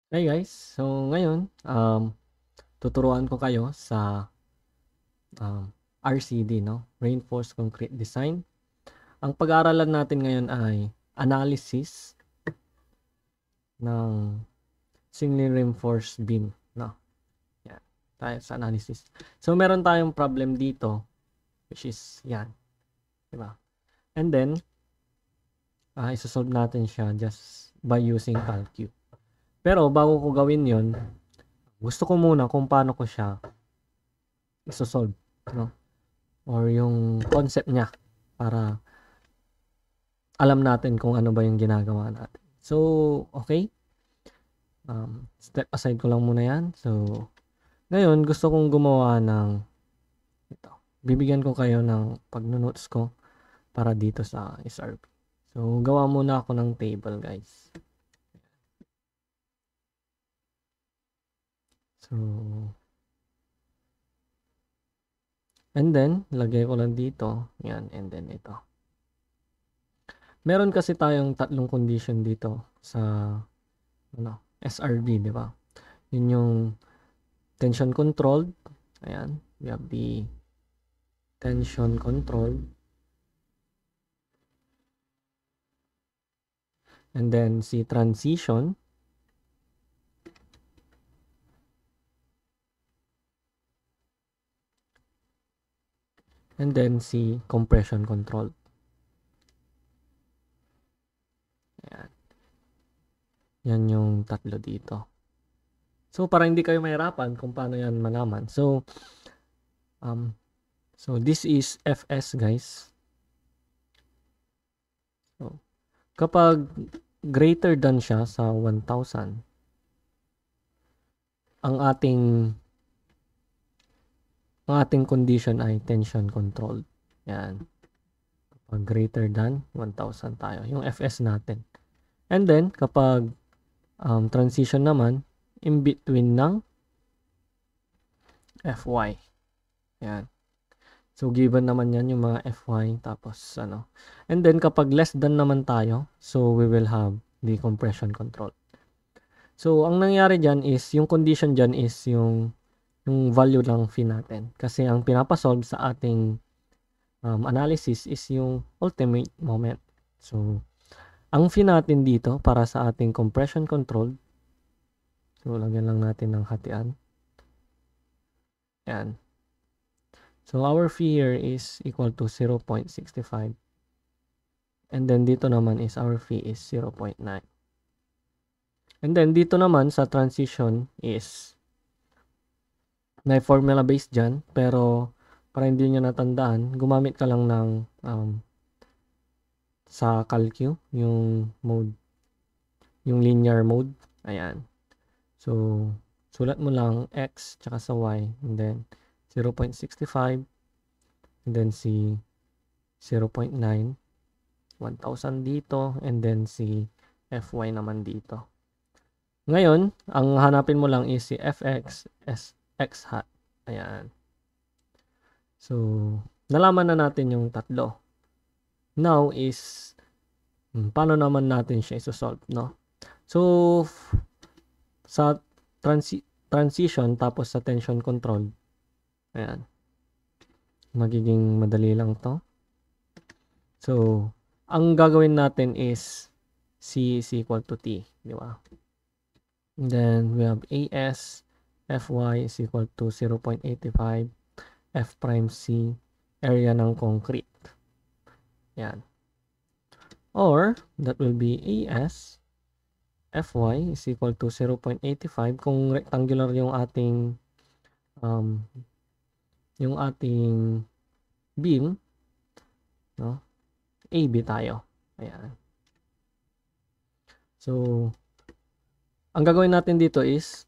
Hey guys, so ngayon, tuturuan ko kayo sa RCD, no? Reinforced Concrete Design. Ang pag-aaralan natin ngayon ay analysis ng singly reinforced beam, no? Yan, tayo sa analysis. So meron tayong problem dito, which is yan, di ba? And then, isosolve natin siya just by using CalQ. Pero bago ko gawin yon, gusto ko muna kung paano ko siya isosolve, no? Or yung concept niya para alam natin kung ano ba yung ginagawa natin. So, okay. Step aside ko lang muna yan. So, ngayon gusto kong gumawa ng ito. Bibigyan ko kayo ng pagno-notes ko para dito sa SRP. So, gawa muna ako ng table, guys. So, and then, lagay ko lang dito. Yan, and then ito. Meron kasi tayong tatlong condition dito sa SRB, di ba? Yun yung tension controlled. Ayan, we have the tension controlled. And then si transition. And then si compression control. Ayan. Yan yung tatlo dito. So, para hindi kayo mahirapan kung paano yan malaman. So this is Fs, guys. So, kapag greater than siya sa 1,000, ang ating condition ay tension controlled. Yan. Kapag greater than 1,000 tayo. Yung Fs natin. And then, kapag transition naman, in between ng Fy. Yan. So, given naman yan yung mga Fy. Tapos, And then, kapag less than naman tayo, so we will have the compression control. So, ang nangyari dyan is, yung condition dyan is yung value lang phi natin. Kasi ang pinapasolve sa ating analysis is yung ultimate moment. So, ang phi natin dito para sa ating compression control, so lagyan lang natin ng hatian. Yan. So, our phi here is equal to 0.65. And then, dito naman is our phi is 0.9. And then, dito naman sa transition is may formula based dyan, pero para hindi nyo natandaan, gumamit ka lang ng sa CalQ, yung mode, yung linear mode. Ayan. So, sulat mo lang X tsaka sa Y, and then 0.65, and then si 0.9, 1,000 dito, and then si Fy naman dito. Ngayon, ang hanapin mo lang is si Fx X hat. Ayan. So, nalaman na natin yung tatlo. Now is, paano naman natin siya isosolve, no? So, sa transition tapos sa tension control, ayan, magiging madali lang to. So, ang gagawin natin is C is equal to T, di ba? And then, we have AS, Fy is equal to 0.85, F prime C, area ng concrete. Yan. Or, that will be AS, Fy is equal to 0.85. Kung rectangular yung ating beam, no? AB tayo. Ayan. So, ang gagawin natin dito is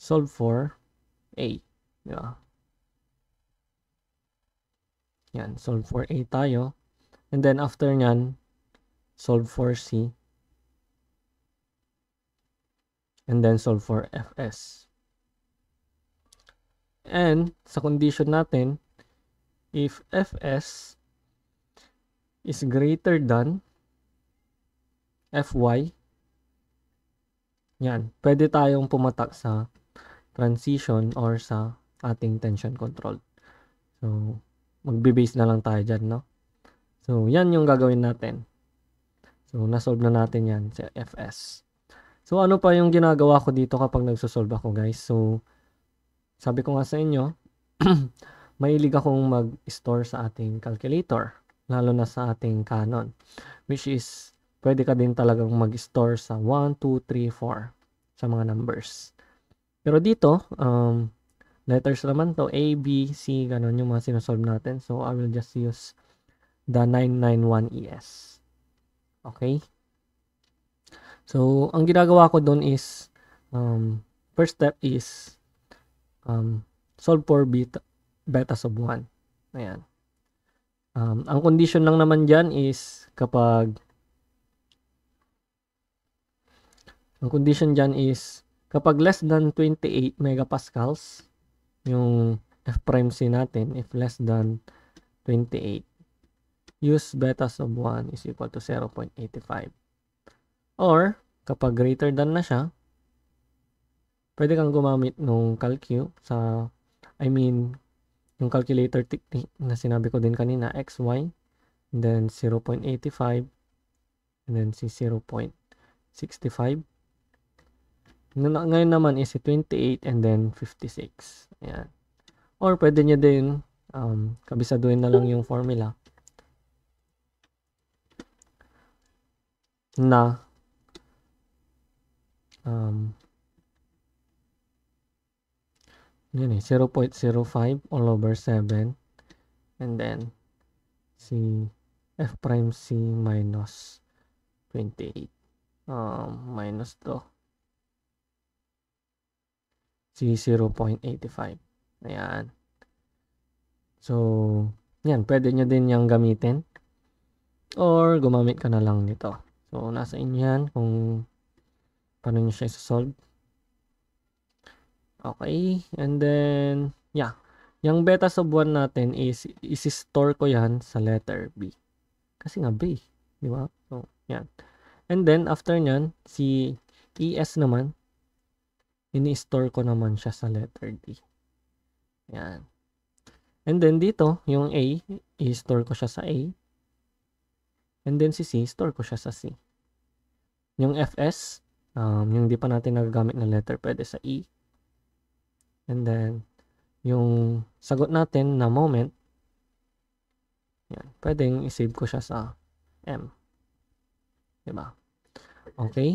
solve for A. Di ba? Yan, solve for A tayo. And then after nyan, solve for C. And then solve for Fs. And sa condition natin, if Fs is greater than Fy, Yan. Pwede tayong pumatak sa transition or sa ating tension control. So, magbe-base na lang tayo dyan, no? So, yan yung gagawin natin. So, nasolve na natin yan sa FS. So, ano pa yung ginagawa ko dito kapag nagsosolve ako, guys? So, sabi ko nga sa inyo, mahilig akong mag-store sa ating calculator, lalo na sa ating Canon, which is, pwede ka din talagang mag-store sa 1, 2, 3, 4 sa mga numbers. Pero dito, letters naman to, A, B, C, ganun yung mga sinosolve natin. So, I will just use the 991ES. Okay? So, ang ginagawa ko doon is, first step is, solve for betas of 1. Ayan. Ang condition lang naman dyan is kapag, ang condition dyan is, kapag less than 28 megapascals, yung F prime C natin, if less than 28, use betas of 1 is equal to 0.85. Or, kapag greater than na siya, pwede kang gumamit nung calcu sa, yung calculator technique na sinabi ko din kanina, X, Y, and then 0.85, and then si 0.65. Ngayon naman is 28 and then 56. Ayan. Or pwede nyo din, kabisaduhin na lang yung formula na yun 0.05 all over 7 and then si F prime C minus 28 minus to si 0.85. Ayan. So, yan. Pwede nyo din yung gamitin or gumamit ka na lang nito. So, nasa inyo yan kung paano nyo siya isa-solve. Okay, and then, yeah. Yung beta sub 1 natin is, isi-store ko yan sa letter B. Kasi nga B, di ba? So, yan. And then, after nyan, si ES naman, ini-store ko naman siya sa letter D. Yan. And then, dito, yung A, i-store ko siya sa A. And then, si C, store ko siya sa C. Yung FS, yung di pa natin nagagamit na letter, pwede sa E. And then, yung sagot natin na moment, yan, pwedeng i-save ko siya sa M. Diba? Okay?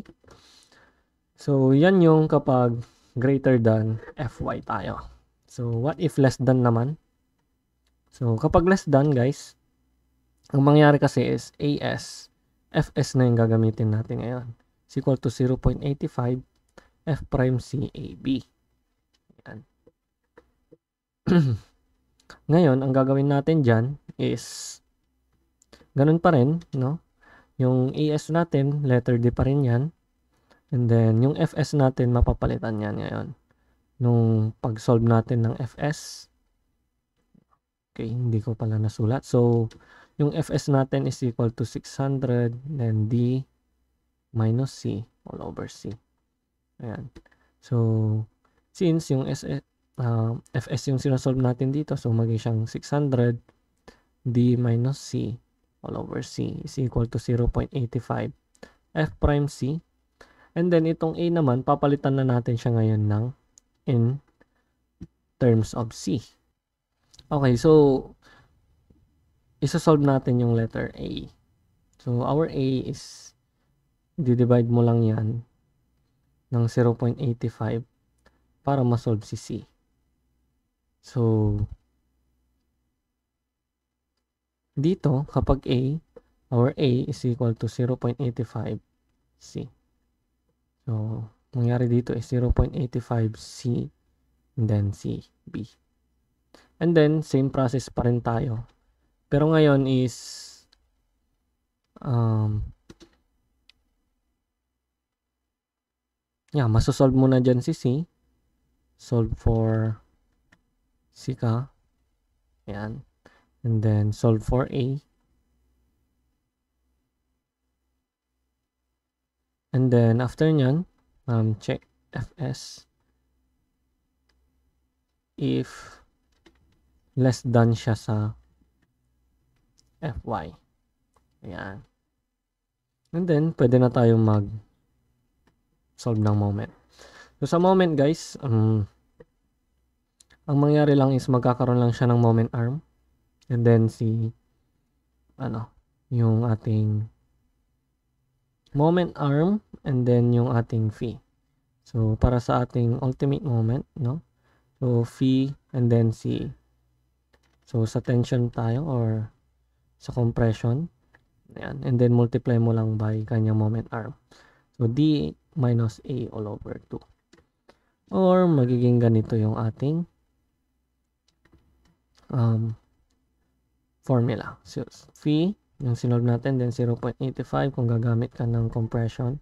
So, yan yung kapag greater than Fy tayo. So, what if less than naman? So, kapag less than, guys, ang mangyari kasi is AS, Fs na yung gagamitin natin ngayon. Is equal to 0.85 F prime C AB. Yan. Ngayon, ang gagawin natin dyan is ganun pa rin, no? Yung AS natin, letter D pa rin yan. And then, yung Fs natin, mapapalitan yan ngayon. Nung pag-solve natin ng Fs, okay, hindi ko pala nasulat. So, yung Fs natin is equal to 600, then D minus C all over C. Ayan. So, since yung Fs yung sinasolve natin dito, so maging siyang 600 D minus C all over C is equal to 0.85 F prime C. And then, itong A naman, papalitan na natin siya ngayon ng in terms of C. Okay, so, isa-solve natin yung letter A. So, our A is, di-divide mo lang yan ng 0.85 para ma-solve si C. So, dito, kapag A, our A is equal to 0.85 C. So, mangyari dito is 0.85 C and then C, B. And then, same process pa rin tayo. Pero ngayon is, masosolve mo na dyan si C. Solve for C ka. Ayan. And then, solve for A. And then, after nyan, check fs if less than siya sa fy. Ayan. And then, pwede na tayong mag-solve ng moment. So, sa moment, guys, ang mangyari lang is magkakaroon lang siya ng moment arm. And then, yung ating moment arm, and then yung ating phi. So, para sa ating ultimate moment, no? So, phi, and then C. So, sa tension tayo, or sa compression. Ayan. And then, multiply mo lang by kanyang moment arm. So, D minus A all over 2. Or, magiging ganito yung ating formula. So, phi, yung sinolve natin, then 0.85 kung gagamit ka ng compression.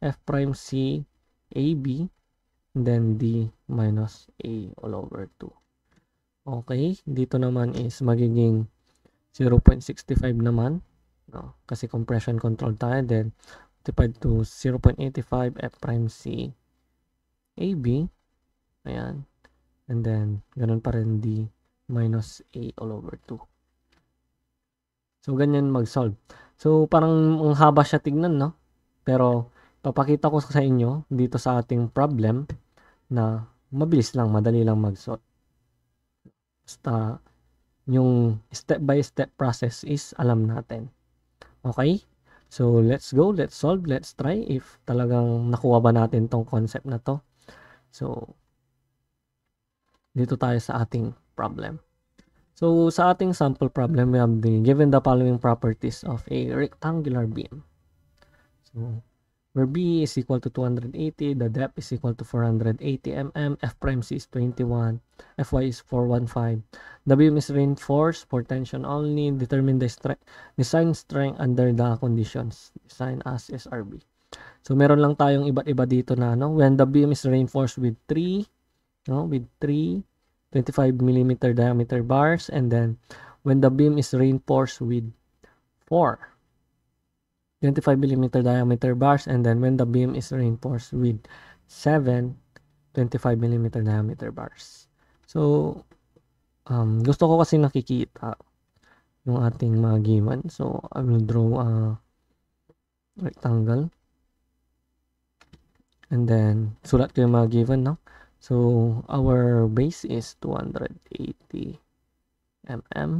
F prime C, AB, then D minus A all over 2. Okay, dito naman is magiging 0.65 naman, no? Kasi compression control tayo, then multiplied to 0.85 F prime C AB, ayan, and then ganun pa rin D minus A all over 2. So, ganyan mag-solve. So, parang ang haba siya tignan, no? Pero, papakita ko sa inyo dito sa ating problem na mabilis lang, madali lang mag-solve. Basta, yung step-by-step process is alam natin. Okay? So, let's go, let's solve, let's try if talagang nakuha ba natin tong concept na to. So, dito tayo sa ating problem. So, sa ating sample problem, we have given the following properties of a rectangular beam. So, where B is equal to 280, the depth is equal to 480 mm, F prime C is 21, Fy is 415. The beam is reinforced for tension only. Determine the design strength under the conditions. Design as SRB. So, meron lang tayong iba't iba dito na, no? When the beam is reinforced with 3 25 millimeter diameter bars, and then when the beam is reinforced with 4 25 millimeter diameter bars, and then when the beam is reinforced with 7 25 millimeter diameter bars. So, gusto ko kasi nakikita yung ating mga given. So, I will draw a rectangle, and then sulat ko yung mga given, no? So, our base is 280 mm,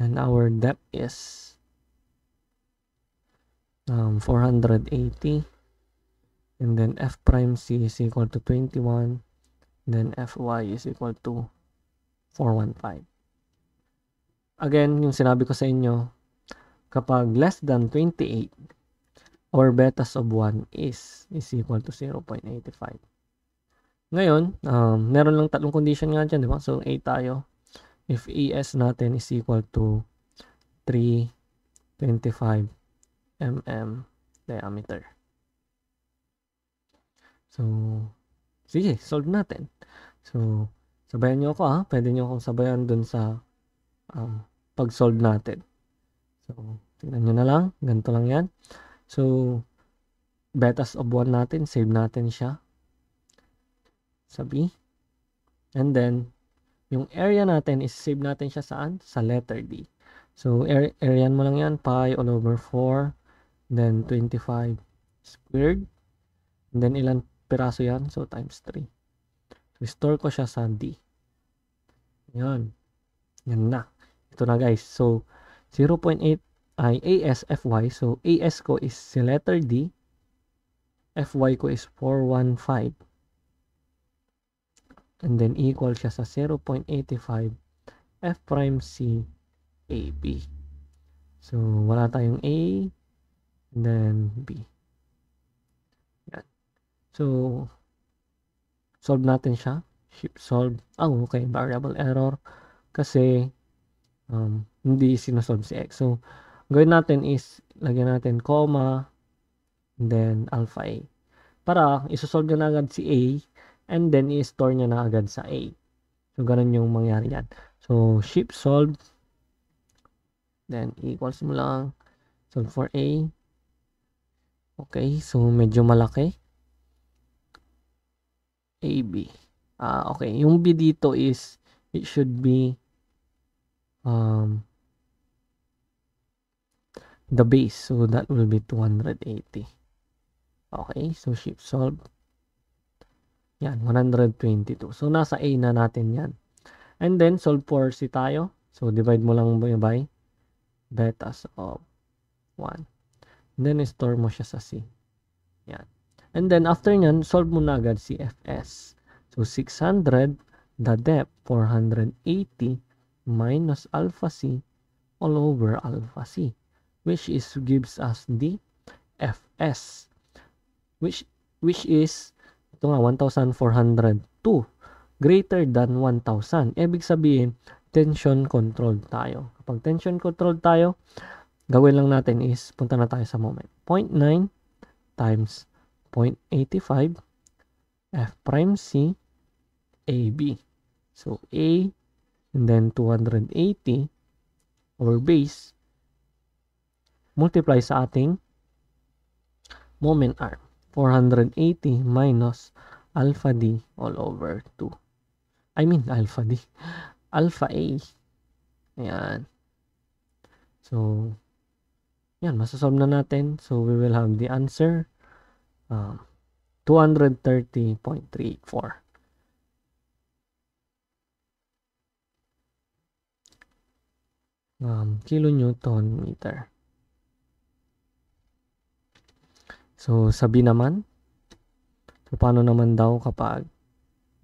and our depth is 480, and then F prime C is equal to 21, then Fy is equal to 415. Again, yung sinabi ko sa inyo, kapag less than 28, our betas of 1 is equal to 0.85. Ngayon, meron lang tatlong condition nga dyan, di ba? So, A tayo. If AS natin is equal to 325 mm diameter. So, sige, solve natin. So, sabayan nyo ako, ha? Pwede nyo akong sabayan dun sa pag-solve natin. So, tingnan nyo na lang. Ganito lang yan. So, betas of 1 natin, save natin siya sa B. And then, yung area natin is save natin siya saan? Sa letter D. So, area mo lang yan, pi all over 4, then 25 squared, and then ilan piraso yan? So, times 3. So, store ko siya sa D. Yan. Yan na. Ito na, guys. So, 0.8 ay ASFY. So, AS ko is si letter D. FY ko is 415. And then, equal siya sa 0.85 F prime C AB. So, wala tayong A, and then B. Yan. So, solve natin siya. Shift solve. Okay. Variable error. Kasi, hindi sinosolve si X. So, gawin natin is, lagyan natin comma, and then alpha A. Para, isosolve niya na agad si A, and then i-store niya na agad sa A. So, ganun yung mangyari yan. So, shift solve, then equals mo lang, solve for A. Okay, so medyo malaki. AB. Okay. Yung B dito is, it should be the base. So, that will be 280. Okay. So, shift solve. Yan, 122. So, nasa A na natin yan. And then, solve for C tayo. So, divide mo lang by betas of 1. And then, store mo siya sa C. Yan. And then, after nyan, solve mo na agad si Fs. So, 600, the depth, 480, minus alpha C, all over alpha C, which gives us the Fs, which is, ito nga, 1,402, greater than 1,000. Ibig sabihin, tension controlled tayo. Kapag tension controlled tayo, gawin lang natin is, punta na tayo sa moment. 0.9 times 0.85 F prime C AB. So, A and then 280 over base multiply sa ating moment arm. 480 minus alpha D all over 2. I mean, alpha D. Alpha A. Ayan. So, yan. Masasolve na natin. So, we will have the answer. 230.34. Kilonewton meter. So, sabi naman, so, paano naman daw kapag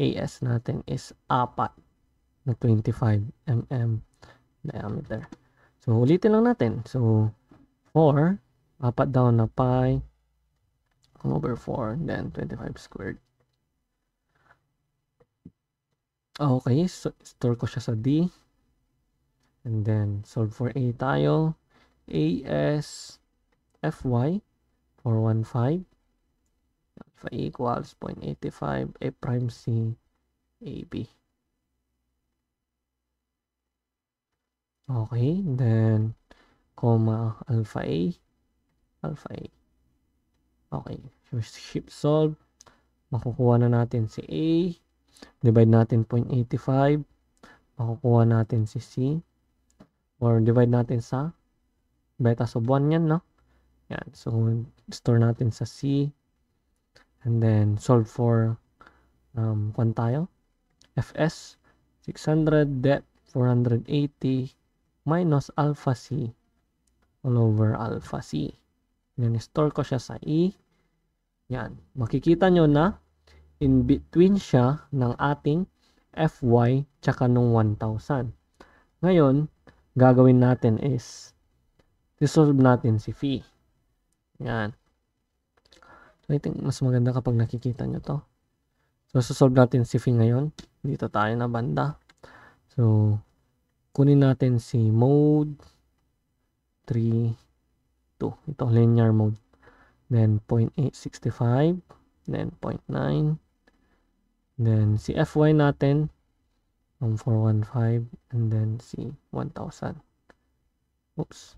AS natin is 4 na 25 mm diameter. So, ulitin lang natin. So, 4, 4 daw na pi, 1 over 4, then 25 squared. Okay, so store ko siya sa D. And then, solve for A tayo. AS Fy 415. Alpha equals 0.85 A prime C AB. Okay, then, comma, alpha A. Alpha A. Okay, so shift solve. Makukuha na natin si A. Divide natin 0.85. Makukuha natin si C. Or divide natin sa beta sub 1 yan, no? Yan. So, store natin sa C. And then, solve for kwan tayo. Fs, 600, depth, 480, minus alpha C all over alpha C. Then, store ko siya sa E. Yan. Makikita nyo na in between siya ng ating Fy tsaka nung 1,000. Ngayon, gagawin natin is resolve natin si phi. Yan. So, I think mas maganda kapag nakikita nyo to. So, solve natin si phi ngayon. Dito tayo na banda. So, kunin natin si mode 3, 2. Ito, linear mode. Then, 0.865. Then, 0.9. Then, si Fy natin, 415. And then, si 1,000. Oops.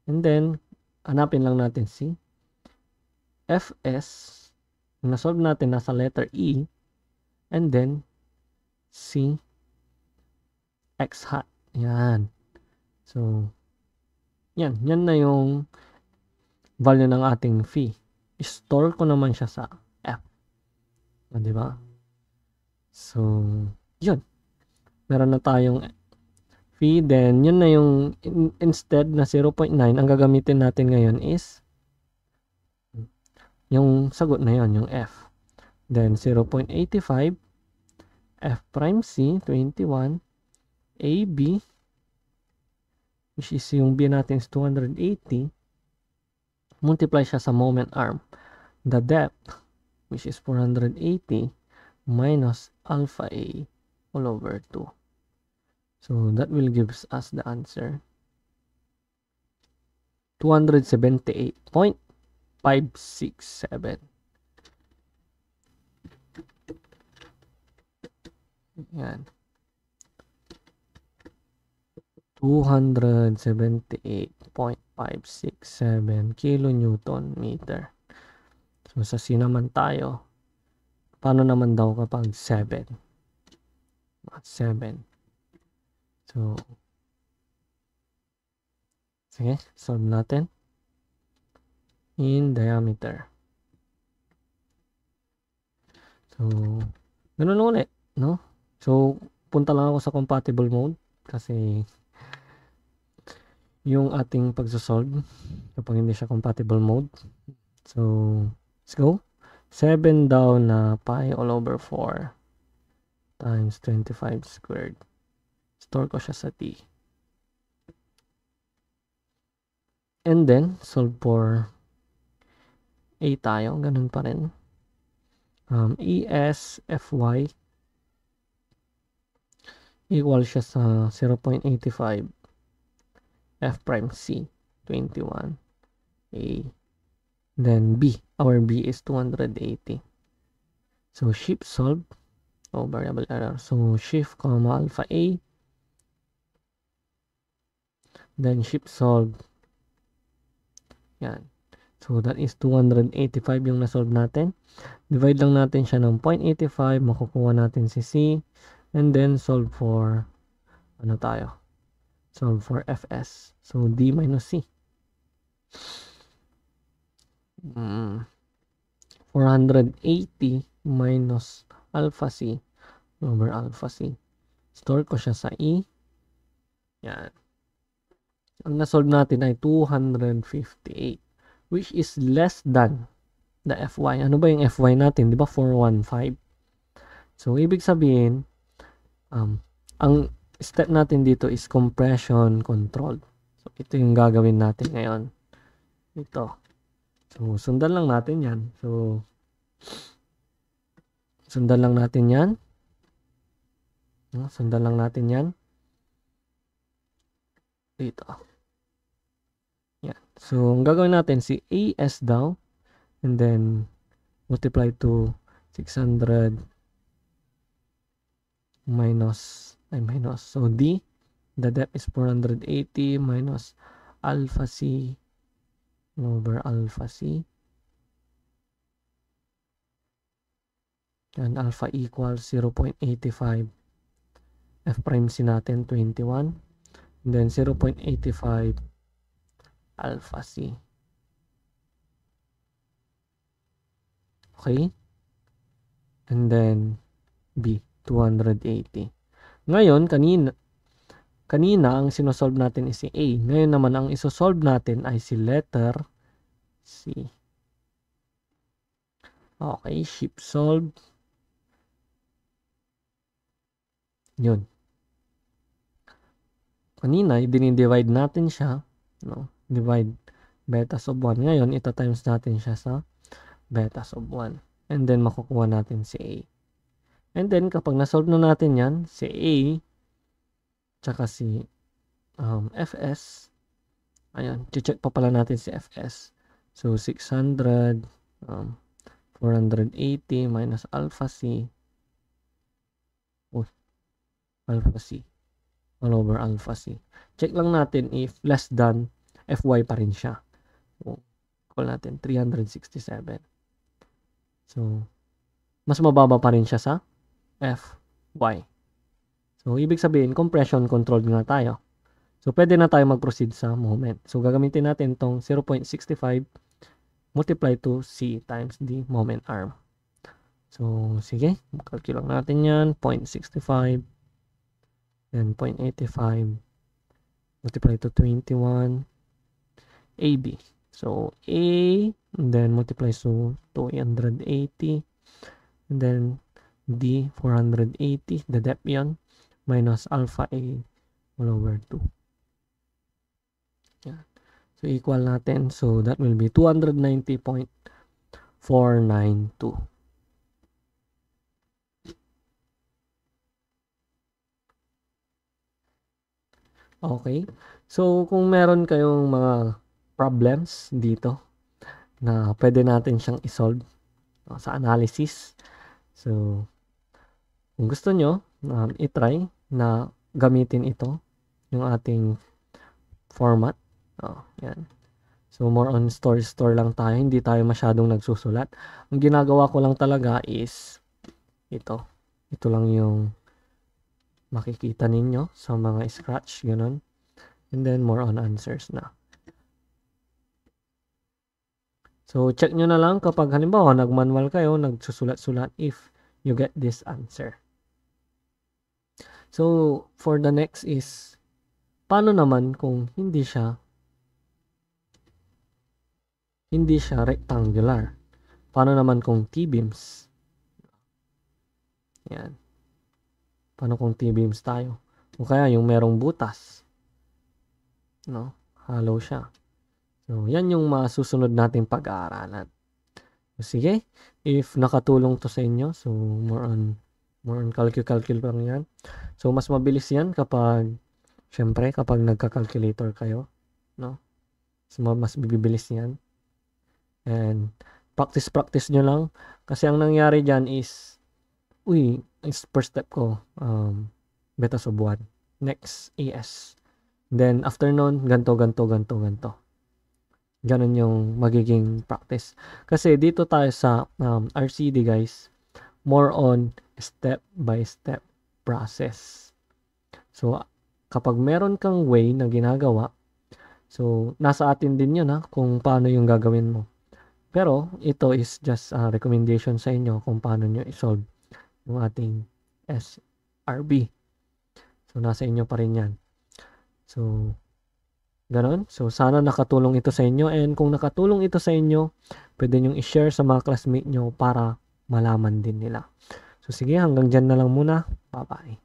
And then, hanapin lang natin si Fs. Na-solve natin, nasa letter E. And then, si X hat. Yan. So, yan. Yan na yung value ng ating phi. I-store ko naman siya sa F. Diba? So, yun. Meron na tayong phi. Then, yun na yung instead na 0.9, ang gagamitin natin ngayon is yung sagot na yun, yung F. Then, 0.85 F prime C, 21 AB, which is yung B natin is 280, multiply siya sa moment arm. The depth, which is 480, minus alpha A all over 2. So, that will give us the answer. 278.567. Yan. 278.567 kilonewton meter. So, sa C naman tayo, Paano naman daw kapag 7? 7. So, sige, solve natin. In diameter. So, ganun lang ulit, no? So, punta lang ako sa compatible mode kasi yung ating pagsosolve kapag hindi siya compatible mode. So, let's go. 7 daw na pi all over 4 times 25 squared. Store ko siya sa t. And then, solve for a tayo. Ganun pa rin. ESFY equal siya sa 0.85 F prime C 21 A. Then B, our B is 280. So shift solve, variable error. So shift comma alpha A, then shift solve. Yan. So that is 285 yung na-solve natin. Divide lang natin siya ng 0.85, makukuha natin si C, and then solve for ano tayo? Solve for Fs. So D minus C. 480 minus alpha C over alpha C. Store ko siya sa E. Yan. Ang na-solve natin ay 258, which is less than the Fy. Ano ba yung Fy natin? Di ba 415? So, ibig sabihin, ang step natin dito is compression control. So, ito yung gagawin natin ngayon. Ito. So, sundan lang natin yan. So, sundan lang natin yan. Sundan lang natin yan. Dito. Yan. So, ang gagawin natin, si AS daw, and then, multiply to 600 minus, so D, the depth is 480 minus alpha C over alpha C. And alpha equals 0.85. F prime C natin, 21. And then 0.85 alpha C. Okay? And then B, 280. Ngayon, kanina ang sinosolve natin is si A. Ngayon naman, ang isosolve natin ay si letter C. Okay, shift solve. Yun. Kanina, dinidivide natin siya. No? Divide betas of 1. Ngayon, ito times natin siya sa betas of 1. And then, makukuha natin si A. And then, kapag nasolve na natin yan, si A, tsaka si Fs, ayan, check pa pala natin si Fs. So, 600, 480 minus alpha C, alpha C, all over alpha C. Check lang natin if less than Fy pa rin siya. So, call natin 367. So, mas mababa pa rin siya sa Fy. So, ibig sabihin, compression controlled nga tayo. So, pwede na tayo mag-proceed sa moment. So, gagamitin natin tong 0.65 multiply to C times the moment arm. So, sige. Calculate lang natin yan. 0.65 and 0.85 multiply to 21 AB. So, A, and then multiply to 280, and then D, 480, the depth yan, minus alpha A all over 2. Yan. So, equal natin. So, that will be 290.492. Okay. So, kung meron kayong mga problems dito na pwede natin siyang isolve sa analysis. So, kung gusto nyo, itry na gamitin ito, yung ating format. Yan. So, more on store lang tayo. Hindi tayo masyadong nagsusulat. Ang ginagawa ko lang talaga is Ito lang yung makikita ninyo sa mga scratch, ganun. And then, more on answers na. So, check nyo na lang kapag halimbawa nag-manual kayo, nagsusulat-sulat if you get this answer. So, for the next is, paano naman kung hindi siya rectangular? Paano naman kung T-beams? Yan. Paano kung T-beams tayo? O kaya yung merong butas. No? Hollow siya. So, yan yung masusunod nating pag-aaralan. So, sige, if nakatulong to sa inyo, so more on calcul lang yan. So, mas mabilis yan kapag, syempre, kapag nagka-calculator kayo, no? So, mas bibilis yan. And, practice nyo lang. Kasi ang nangyari dyan is, first step ko, beta sub 1. Next, AS. Then, after nun, ganto. Ganun yung magiging practice. Kasi dito tayo sa RCD, guys, more on step-by-step process. So, kapag meron kang way na ginagawa, so, nasa atin din yun kung paano yung gagawin mo. Pero, ito is just a recommendation sa inyo kung paano nyo isolve yung ating SRB. So, nasa inyo pa rin yan. So, ganon. So, sana nakatulong ito sa inyo. And kung nakatulong ito sa inyo, pwede nyong i-share sa mga classmate nyo para malaman din nila. So, sige, hanggang dyan na lang muna. Bye-bye.